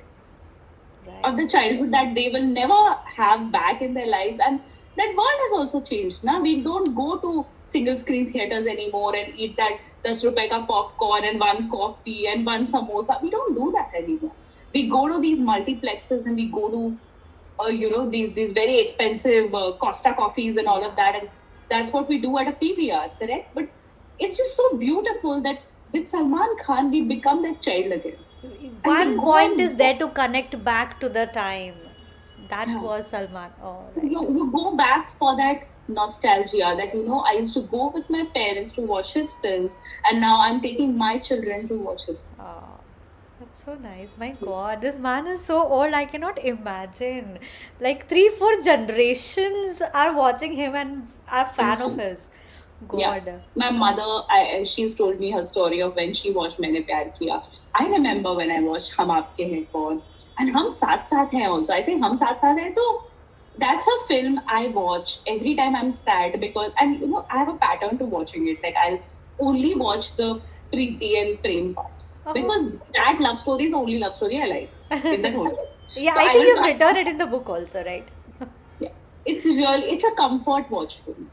Right. Of the childhood that they will never have back in their lives. And that world has also changed. Now we don't go to single screen theaters anymore and eat that 10 rupees ka popcorn and one coffee and one samosa. We don't do that anymore. We go to these multiplexes and we go to these very expensive Costa coffees and all of that, and that's what we do at a PVR, correct? But it's just so beautiful that with Salman Khan, we become that child again. And we One go point and is there to connect back to the time. That yeah, was Salman. Oh, right. you go back for that nostalgia that, I used to go with my parents to watch his films, and now I'm taking my children to watch his films. Oh, that's so nice. My God, this man is so old. I cannot imagine. Like three, four generations are watching him and are fan of his. Yeah, God. my mother, she's told me her story of when she watched Maine Pyar Kiya. I remember when I watched Hum Aapke Hain Kaun, and Hum Saath Saath Hain also. I think Hum Saath Saath Hain, so that's a film I watch every time I'm sad because, and I have a pattern to watching it. Like I'll only watch the Preeti and Prem parts Oh. because that love story is the only love story I like in that whole film. Yeah, So I I think will you've not, written it in the book also, right? yeah, it's a comfort watch for me.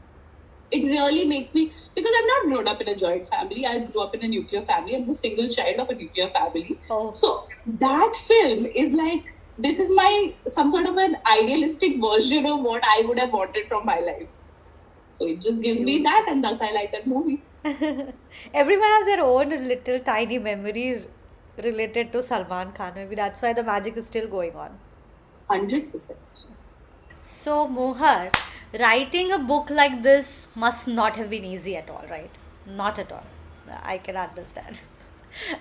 It really makes me, because I've not grown up in a joint family. I grew up in a nuclear family. I'm the single child of a nuclear family. Oh, So that film is like, this is my some sort of an idealistic version of what I would have wanted from my life. So it just gives me that, and thus I like that movie. everyone has their own little tiny memory related to Salman Khan. Maybe that's why the magic is still going on. 100%. So, Mohar, writing a book like this must not have been easy at all, right? Not at all. I can understand.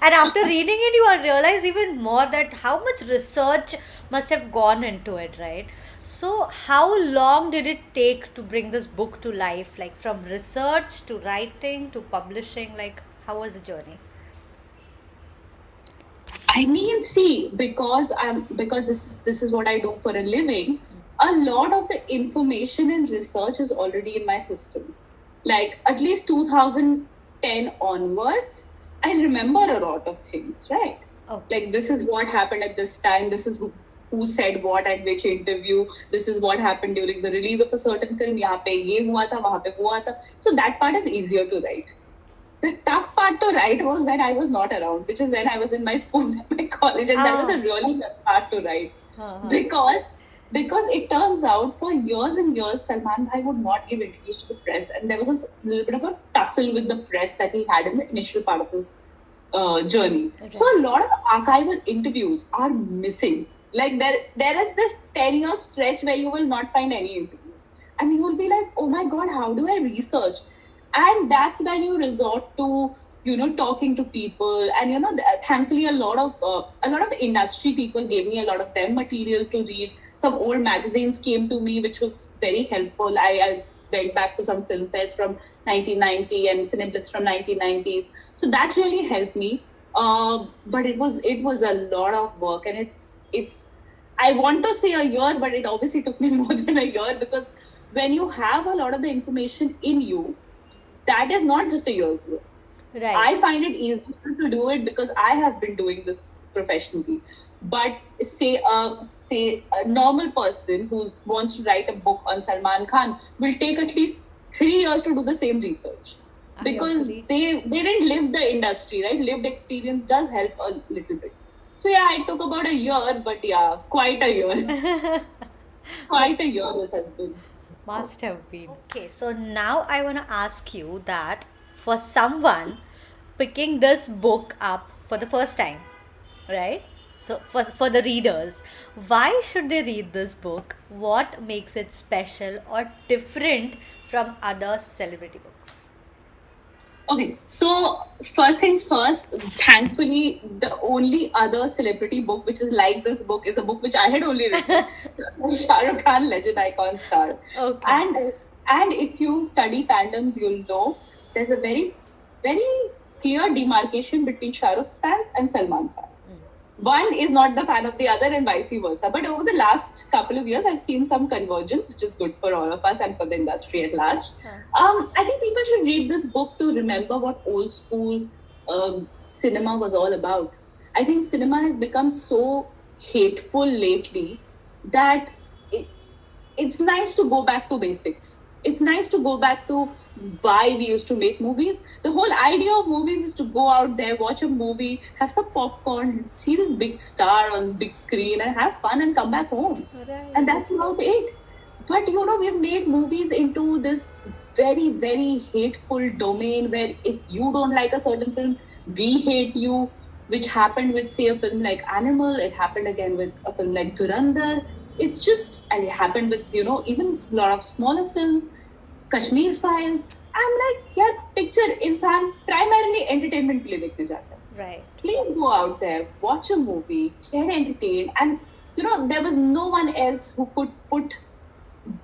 And after reading it, you will realize even more that how much research must have gone into it, right? So, how long did it take to bring this book to life? Like from research to writing to publishing, like how was the journey? I mean, see, because this is what I do for a living. A lot of the information and research is already in my system. Like at least 2010 onwards, I remember a lot of things, right? Okay. Like this is what happened at this time. This is who said what at which interview. This is what happened during the release of a certain film. यहाँ पे ये हुआ था, वहाँ पे हुआ था. So that part is easier to write. The tough part to write was when I was not around, which is when I was in my school and my college, and that was a really tough part to write Uh-huh. because it turns out for years and years Salman Bhai would not give interviews to the press, and there was a little bit of a tussle with the press that he had in the initial part of his journey. Right. So a lot of archival interviews are missing. Like there is this 10-year stretch where you will not find any interview, and you will be like, oh my god, how do I research? And that's when you resort to talking to people, and thankfully a lot of industry people gave me a lot of them material to read. Some old magazines came to me, which was very helpful. I went back to some film fairs from 1990 and Cineblitz from 1990s, so that really helped me. But it was a lot of work, and it's I want to say a year, but it obviously took me more than a year, because when you have a lot of the information in you, that is not just a year's work. Right. I find it easier to do it because I have been doing this professionally. But say a normal person who wants to write a book on Salman Khan will take at least 3 years to do the same research, I because agree. they didn't live the industry, right? Lived experience does help a little bit. So yeah, it took about a year, but yeah, quite a year. Quite a year this has been. Must have been. Okay, so now I want to ask you that for someone picking this book up for the first time, right? So for the readers, why should they read this book? What makes it special or different from other celebrity books? Okay, so first things first, thankfully, the only other celebrity book which is like this book is a book which I had only written, Shah Rukh Khan, Legend Icon Star. Okay. And if you study fandoms, you'll know there's a very, very clear demarcation between Shah Rukh's fans and Salman fans. One is not the fan of the other, and vice versa. But over the last couple of years, I've seen some convergence, which is good for all of us and for the industry at large. I think people should read this book to remember what old school cinema was all about. I think cinema has become so hateful lately that it's nice to go back to basics. It's nice to go back to why we used to make movies. The whole idea of movies is to go out there, watch a movie, have some popcorn, see this big star on big screen, and have fun and come back home. Right. And that's about it. But we've made movies into this very, very hateful domain where if you don't like a certain film, We Hate You, which happened with, say, a film like Animal. It happened again with a film like Durandar. It's just, and it happened with, even a lot of smaller films, Kashmir Files. I'm like, yeah, picture इंसान primarily entertainment के लिए देखने जाता है. Right. Please go out there, watch a movie, get entertained, and there was no one else who could put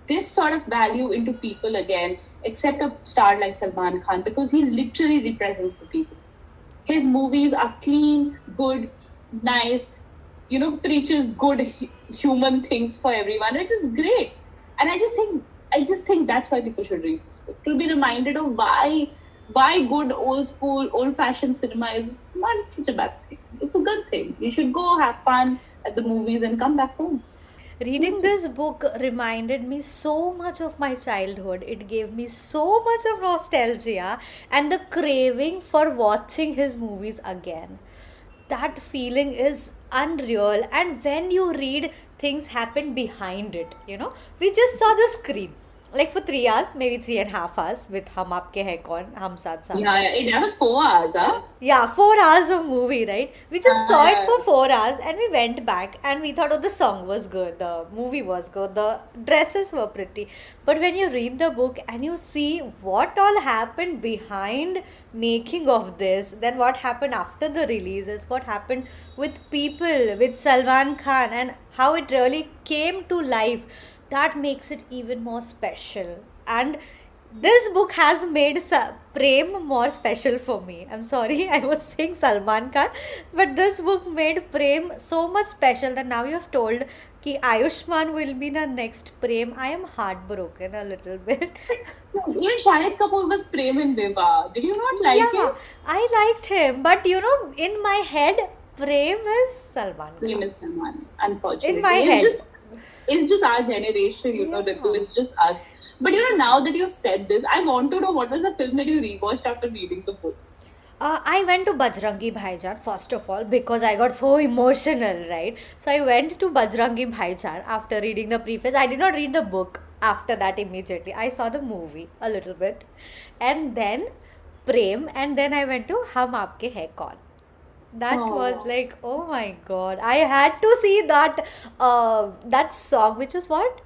this sort of value into people again except a star like Salman Khan, because he literally represents the people. His movies are clean, good, nice, preaches good human things for everyone, which is great. And I just think that's why people should read this book, to be reminded of why good old school, old fashioned cinema is not such a bad thing. It's a good thing. You should go have fun at the movies and come back home. Reading this book reminded me so much of my childhood. It gave me so much of nostalgia and the craving for watching his movies again. That feeling is unreal. And when you read, things happen behind it. We just saw the screen. Like for 3 hours, maybe 3.5 hours with Hum Aapke Hai Kaun, Hum Saath Saath. That was 4 hours, huh? Yeah, 4 hours of movie, right? We just saw it for 4 hours and we went back and we thought, oh, the song was good, the movie was good, the dresses were pretty. But when you read the book and you see what all happened behind making of this, then what happened after the releases, what happened with people, with Salman Khan, and how it really came to life, that makes it even more special. And this book has made Prem more special for me. I'm sorry, I was saying Salman Khan, but this book made Prem so much special that now you have told कि Ayushman will be the next Prem. I am heartbroken a little bit. Even Shahid Kapoor was Prem in Viva. Did you not like Yeah, him? I liked him, but in my head, Prem is Salman Prem Khan. is Salman, unfortunately. In my head. It's just our generation, Ritu. It's just us. But now that you've said this, I want to know what was the film that you rewatched after reading the book. I went to Bajrangi Bhaijaan first of all because I got so emotional, right? So I went to Bajrangi Bhaijaan after reading the preface. I did not read the book after that immediately. I saw the movie a little bit, and then Prem, and then I went to Hum Aapke Hai Kaun. That was Oh, like, oh my god! I had to see that song, which was what?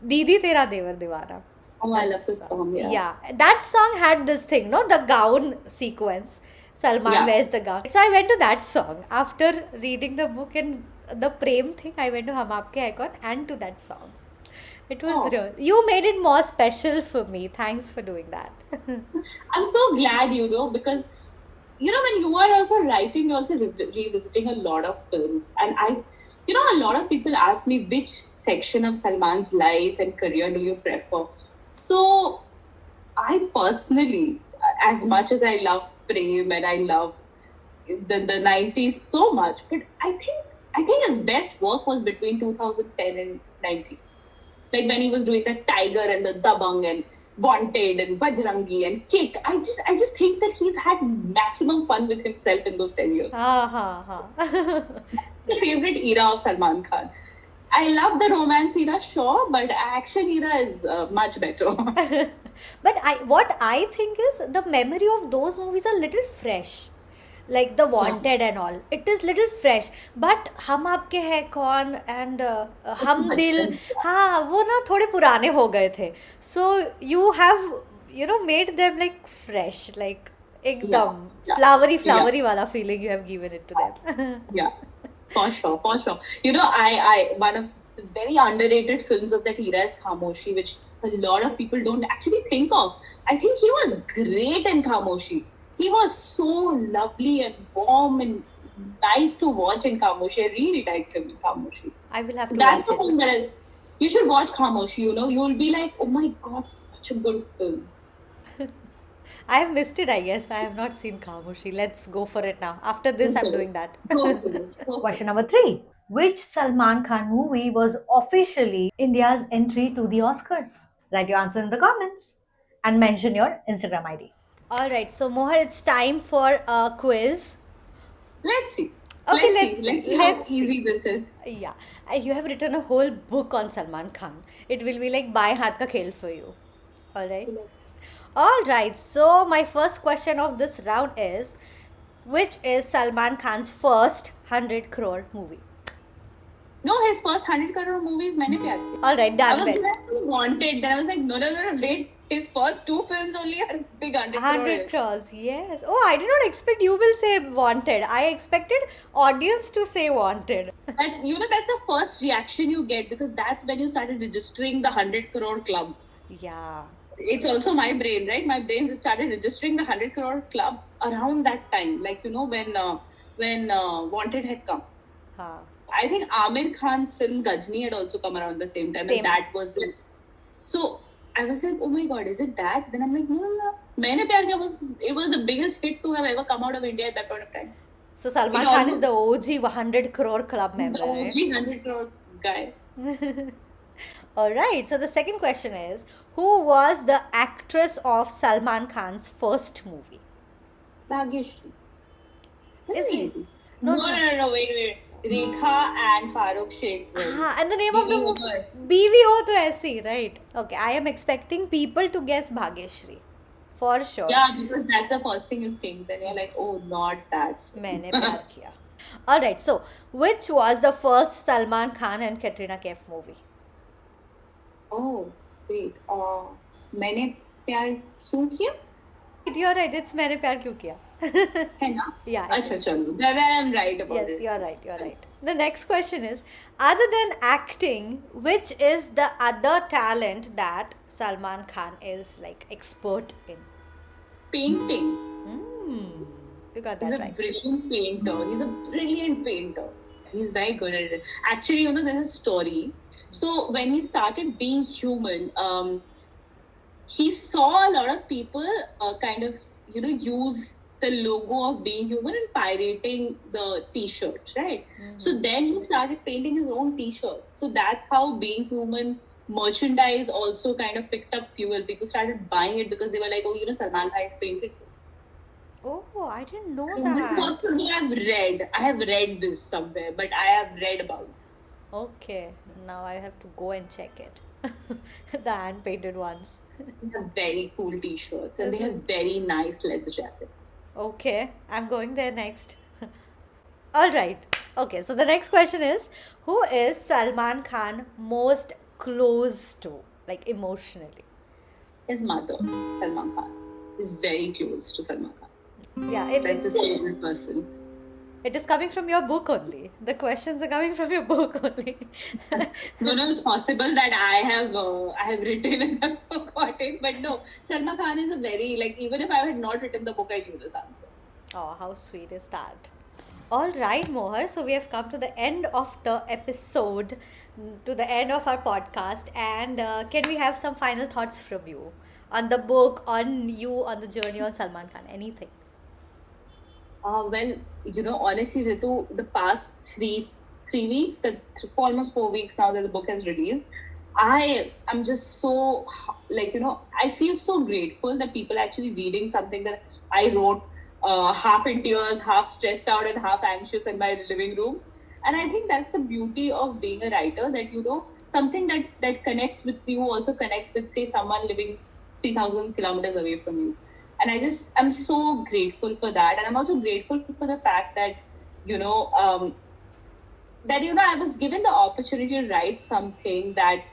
Didi Tera Devar Divana. I That love that song. song, yeah. Yeah, that song had this thing, no, the gown sequence. Salman Yeah. wears the gown. So I went to that song after reading the book and the Prem thing. I went to Hum Aapke Hai Kaun and to that song. It was Oh, real. You made it more special for me. Thanks for doing that. I'm so glad, because, when you are also writing, you're also revisiting a lot of films. And a lot of people ask me which section of Salman's life and career do you prefer? So, I personally, as much as I love Prem and I love the 90s so much, but I think his best work was between 2010 and 19. Like when he was doing the Tiger and the Dabang and Wanted and Bajrangi and Kick. I just think that he's had maximum fun with himself in those 10 years. Ha ha ha. My favorite era of Salman Khan. I love the romance era, sure, but action era is much better. But what I think is the memory of those movies are little fresh. Like the Yeah, Wanted and all. It is little fresh. But Hum Aapke Hai Kaun and it's Hum Dil, bachpan. हाँ वो ना थोड़े पुराने हो गए थे. So you have made them like fresh, like Yeah, एकदम yeah, flowery yeah, flowery वाला feeling you have given it to them. yeah. For sure, for sure. I one of the very underrated films of that era is Khamoshi, which a lot of people don't actually think of. I think he was great in Khamoshi. He was so lovely and warm and nice to watch in Khamoshi. I really liked him in Khamoshi. I will have to That's watch the it. film that you should watch Khamoshi. You will be like, oh my god, such a good film. I have missed it, I guess. I have not seen Khamoshi. Let's go for it now. After this, Go I'm for doing it. that. Go for it. Go for Question it. number 3. Which Salman Khan movie was officially India's entry to the Oscars? Write your answer in the comments and mention your Instagram ID. Alright, so Mohar, it's time for a quiz. Let's see. Okay, Let's see. Let's see how let's see. easy this is. Yeah, you have written a whole book on Salman Khan. It will be like Baएं हाथ का खेल for you. Alright. Alright, so my first question of this round is which is Salman Khan's first 100 crore movie? No, his first 100 crore movie is Maine Pyar Kiya. Alright, I done was well. gonna say Wanted. Then I was like, no, wait. His first 2 films only are big 100 100 crores. crores, yes. Oh, I did not expect you will say Wanted. I expected audience to say Wanted. But you know, that's the first reaction you get because that's when you started registering the 100 crore club. Yeah. It's also my brain, right? My brain started registering the 100 crore club around that time. Like, you know, when Wanted had come. Huh. I think Amir Khan's film Gajni had also come around the same time. Same. And that was the... So I was like, oh my God, is it that? Then I'm like, no. Maine Pyar Kiya it was the biggest hit to have ever come out of India at that point of time. So Salman It Khan is almost- the OG 100 crore club member, The right? OG 100 crore guy. Alright, so the second question is, who was the actress of Salman Khan's first movie? Bhagyashree. Is he? Easy. No, No, wait. Rekha and Farooq Sheikh. And the name of the Bibi movie? Umar. BV Ho To Aisi, right? Okay, I am expecting people to guess Bhagyashree. For sure. Yeah, because that's the first thing you think. Then you're like, oh, not that. मैंने प्यार किया. Alright, so which was the first Salman Khan and Katrina Kaif movie? Oh, wait. मैंने प्यार क्यों किया? You're right, it's मैंने प्यार क्यों किया? है ना? Yeah. अच्छा चलो. Then I'm right about Yes, it. you're right. The next question is, other than acting, which is the other talent that Salman Khan is like expert in? Painting. You got He's that a right. brilliant painter. He's a brilliant painter. He's very good at it. Actually, you know, there's a story. So when he started being human, he saw a lot of people kind of, you know, use the logo of being human and pirating the t-shirts, right? So then he started painting his own t-shirts. So that's how being human merchandise also kind of picked up fuel. People started buying it because they were like, oh, you know, Salman Khan is painted this. Oh, I didn't know This is that. also something I have read this somewhere, but I have read about it. Okay, now I have to go and check it. The hand painted ones. They have very cool t-shirts and Is they have very nice leather jackets. Okay, I'm going there next. Alright, okay, so the next question is, who is Salman Khan most close to, like emotionally? His mother, Salman Khan, is very close to Salman Khan. Yeah, That's his favorite person. it is coming from your book only. The questions are coming from your book only. No, it's possible that I have written and I've forgotten, but no, Salman Khan is a very, like, even if I had not written the book, I knew this answer. Oh, how sweet is that? All right, Mohar. So we have come to the end of the episode, to the end of our podcast. And can we have some final thoughts from you on the book, on you, on the journey on Salman Khan? Anything? Well, you know, honestly, Ritu, the past three weeks, for almost 4 weeks now that the book has released, I'm just so, like, you know, I feel so grateful that people are actually reading something that I wrote half in tears, half stressed out, and half anxious in my living room. And I think that's the beauty of being a writer, that, you know, something that connects with you also connects with, say, someone living 3,000 kilometers away from you. And I'm so grateful for that. And I'm also grateful for the fact that, you know, I was given the opportunity to write something that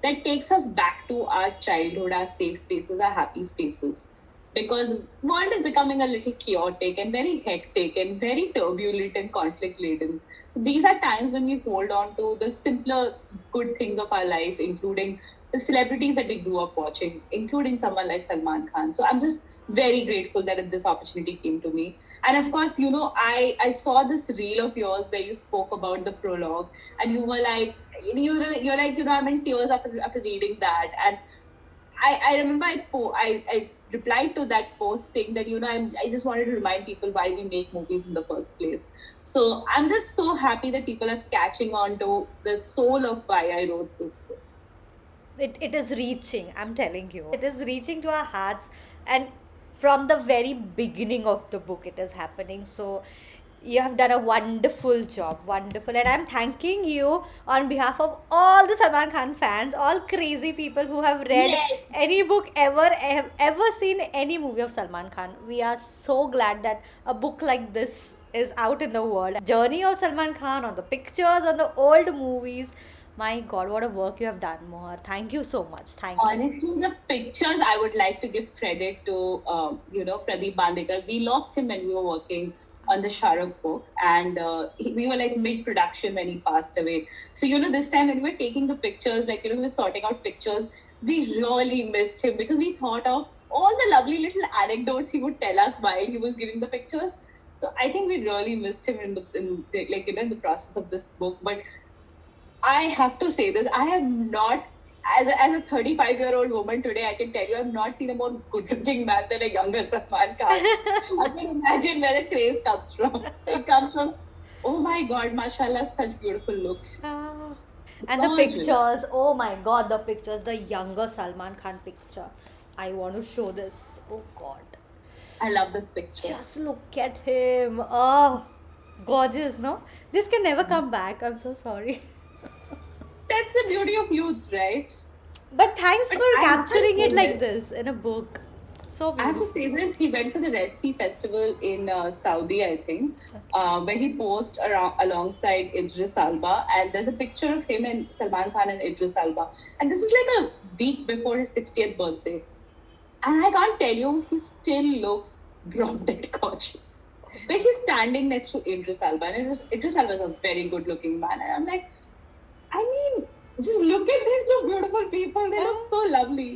takes us back to our childhood, our safe spaces, our happy spaces. Because world is becoming a little chaotic and very hectic and very turbulent and conflict laden. So these are times when we hold on to the simpler good things of our life, including the celebrities that we grew up watching, including someone like Salman Khan. So I'm just very grateful that this opportunity came to me. And of course, you know, I saw this reel of yours where you spoke about the prologue, and you were like, you're like, you know, I'm in tears after reading that. And I remember I replied to that post saying that, you know, I just wanted to remind people why we make movies in the first place. So I'm just so happy that people are catching on to the soul of why I wrote this book. It is reaching, I'm telling you. It is reaching to our hearts, and from the very beginning of the book it is happening. So You have done a wonderful job, wonderful, and I'm thanking you on behalf of all the Salman Khan fans, all crazy people who have read Yes. any book ever, have ever seen any movie of Salman Khan. We are so glad that a book like this is out in the world. Journey of Salman Khan, on the pictures, on the old movies. My God, what a work you have done, Mohar. Thank you so much. Thank you. Honestly, the pictures, I would like to give credit to, Pradeep Bandekar. We lost him when we were working on the Shah Rukh book, and we were like mid-production when he passed away. So, this time when we were taking the pictures, like, we were sorting out pictures, we really missed him because we thought of all the lovely little anecdotes he would tell us while he was giving the pictures. So I think we really missed him in the process of this book. But I have to say this, I have not, as a 35-year-old woman today, I can tell you, I've not seen a more good-looking man than a younger Salman Khan. I can imagine where the craze comes from. It comes from, oh my God, mashallah, such beautiful looks. And the Gorgeous. pictures, oh my God, the pictures, the younger Salman Khan picture. I want to show this. Oh God. I love this picture. Just look at him. Oh, gorgeous, no? This can never come back. I'm so sorry. That's the beauty of youth, right? But thanks But for I have to capturing it say like this. this in a book. So I have to beautiful. say this, he went for the Red Sea Festival in Saudi, I think, where he posed alongside Idris Elba. And there's a picture of him and Salman Khan and Idris Elba. And this is like a week before his 60th birthday. And I can't tell you, he still looks drop dead gorgeous. Like he's standing next to Idris Elba. And Idris Elba is a very good looking man. And I'm like, I mean, just look at these two beautiful people. They look so lovely.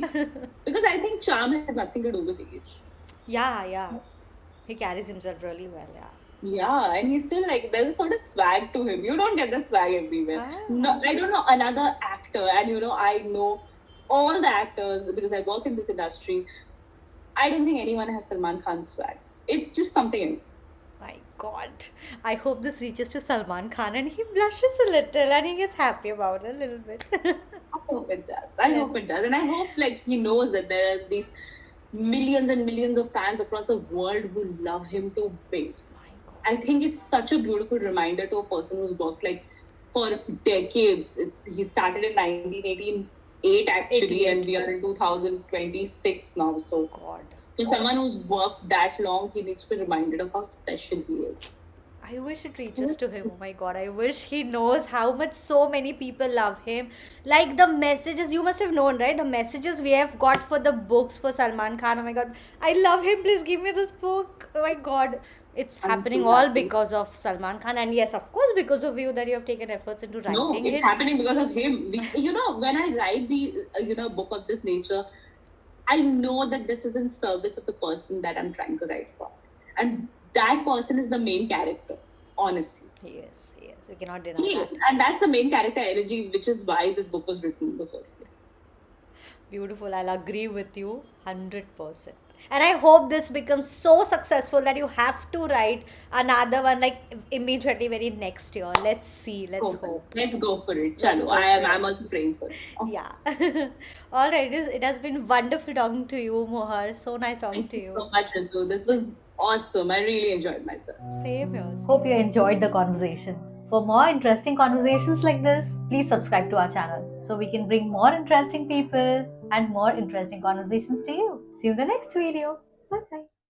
Because I think charm has nothing to do with age. Yeah. He carries himself really well, yeah. Yeah, and he's still like, there's a sort of swag to him. You don't get that swag everywhere. Ah. No, I don't know another actor, and I know all the actors because I work in this industry. I don't think anyone has Salman Khan's swag. It's just something else. My God. I hope this reaches to Salman Khan and he blushes a little and he gets happy about it a little bit. I hope it does. I hope it does. And I hope like he knows that there are these millions and millions of fans across the world who love him to bits. My God. I think it's such a beautiful reminder to a person who's worked like for decades. He started in 1988 actually, 88. and we are in 2026 now. So God. for someone who's worked that long, he needs to be reminded of how special he is. I wish it reaches to him. Oh my God. I wish he knows how much so many people love him. Like the messages, you must have known, right? The messages we have got for the books for Salman Khan. Oh my God. I love him. Please give me this book. Oh my God. It's I'm happening so all happy. because of Salman Khan. And yes, of course, because of you that you have taken efforts into No, writing it's it. happening because of him. When I write the book of this nature, I know that this is in service of the person that I'm trying to write for, and that person is the main character. Honestly, Yes. We cannot deny he, that. and that's the main character energy, which is why this book was written in the first place. Beautiful. I'll agree with you 100%. And I hope this becomes so successful that you have to write another one like immediately, very next year. Let's see. Let's hope. Let's go for it. Let's Chalo, go for it. I'm also praying for it. Yeah. All right. It has been wonderful talking to you, Mohar. So nice talking Thank to you you. so much, Ritu. This was awesome. I really enjoyed myself. Same here. Hope you enjoyed the conversation. For more interesting conversations like this, please subscribe to our channel so we can bring more interesting people and more interesting conversations to you. See you in the next video. Bye bye.